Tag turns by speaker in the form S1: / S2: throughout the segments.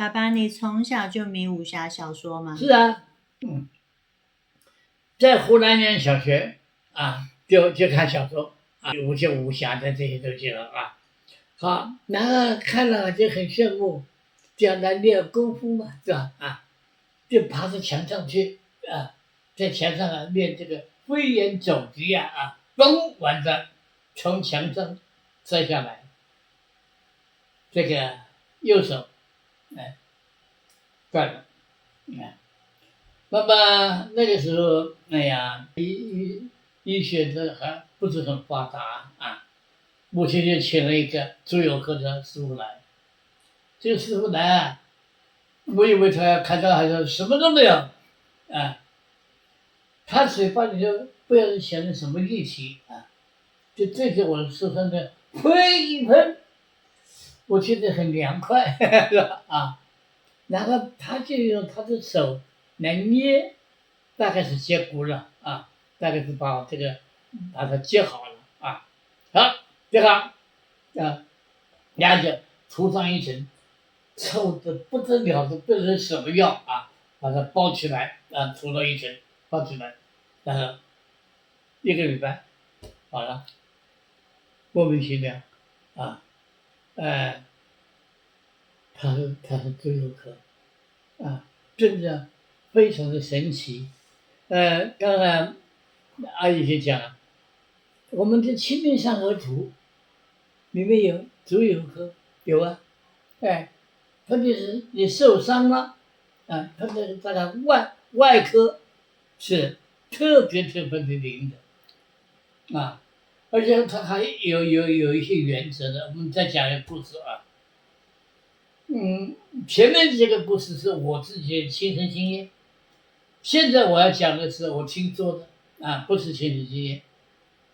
S1: 爸爸，你从小就迷武侠小说吗？
S2: 是啊，在湖南念小学啊，就看小说啊，有些武侠的这些东西了啊。好，然后看了就很羡慕，将来练功夫嘛，是吧？啊，就爬到墙上去啊，在墙上啊练这个飞檐走壁啊，嘣，完了从墙上摔下来，这个右手哎断了，那么那个时候，哎呀，医学的还不是很发达啊，母亲就请了一个朱有科的师傅来。这个师傅来啊，我以为他要开刀，还是什么都没有啊，他嘴巴里头不知道是想的什么力气啊，就对着我手上的喷一喷，我觉得很凉快，是吧？啊，然后他就用他的手来捏，大概是接骨了啊，大概是把它接好了啊，好接好啊，然后就涂上一层臭的不得了的不知道什么药啊，把它包起来啊，涂了一层包起来，然后1个礼拜好了，莫名其妙啊，他是最有可啊，真的非常的神奇。刚才阿姨就讲了，我们的《清明上河图》里面有朱有科，有啊，他就是你受伤了，啊，他的这个外科是特别的灵的，啊，而且他还有一些原则的。我们再讲一个故事啊，前面这个故事是我自己的亲身经验，现在我要讲的是我听说的啊，不是亲身经验，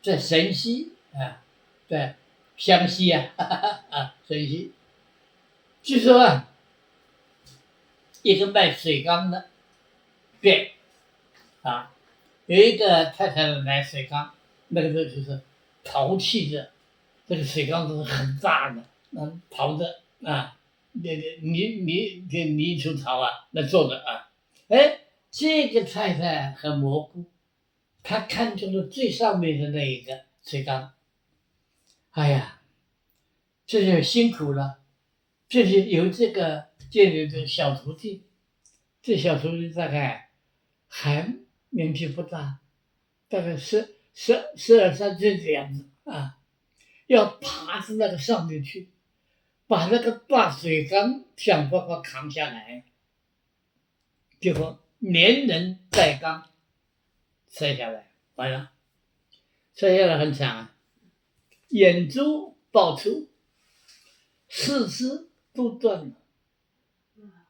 S2: 在神溪啊，在湘西啊，神溪，据说啊，一个卖水缸的店啊，有一个太太来水缸，那个就是陶器的，这个水缸都是很大的，陶的啊，泥土陶啊，那做的啊，这个太太很蘑菇，她看中了最上面的那一个水缸，哎呀，这就辛苦了，这就由这个店里的小徒弟，这小徒弟大概还年纪不大，大概12、13岁这样子啊，要爬到那个上面去，把那个大水缸想办法扛下来，结果连人带缸摔下来，完了，摔下来很惨啊，眼珠爆出，四肢都断了，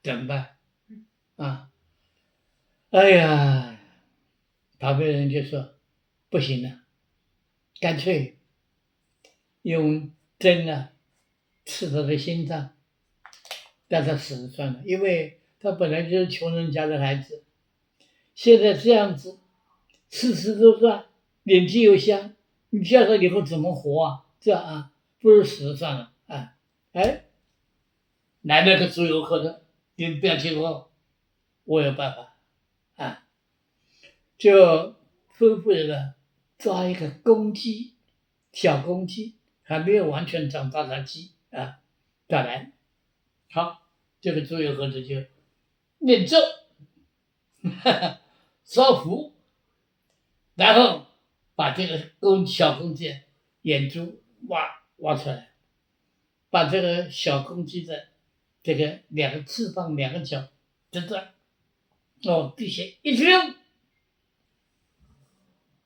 S2: 怎么办？啊，哎呀，旁边人就说不行了，干脆用针啊刺他的心脏，让他死算了，因为他本来就是穷人家的孩子，现在这样子，四肢都断，年纪又小，你叫他以后怎么活啊？这啊，不如死了算了啊！来了个朱有科的，你不要听话，我有办法啊！就吩咐人了，抓一个公鸡，小公鸡，还没有完全长大的鸡啊，抓来。好，这个朱有科的就念咒，烧符，然后把这个小公鸡眼珠挖出来，把这个小公鸡的这个2个翅膀2个脚折断，地下一扔，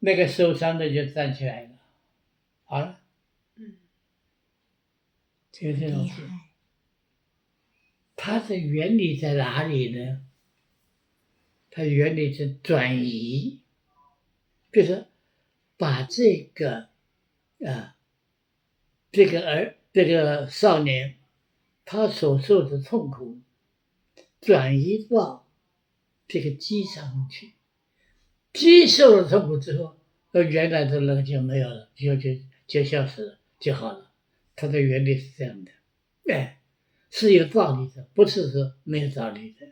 S2: 那个受伤的就站起来了，好了，就这种事。它的原理在哪里呢？它原理是转移，就是把这个少年他所受的痛苦转移到这个鸡上面去，鸡受了痛苦之后，原来的那个就没有了，就消失了，就好了。它的原理是这样的，是有道理的，不是说没有道理的。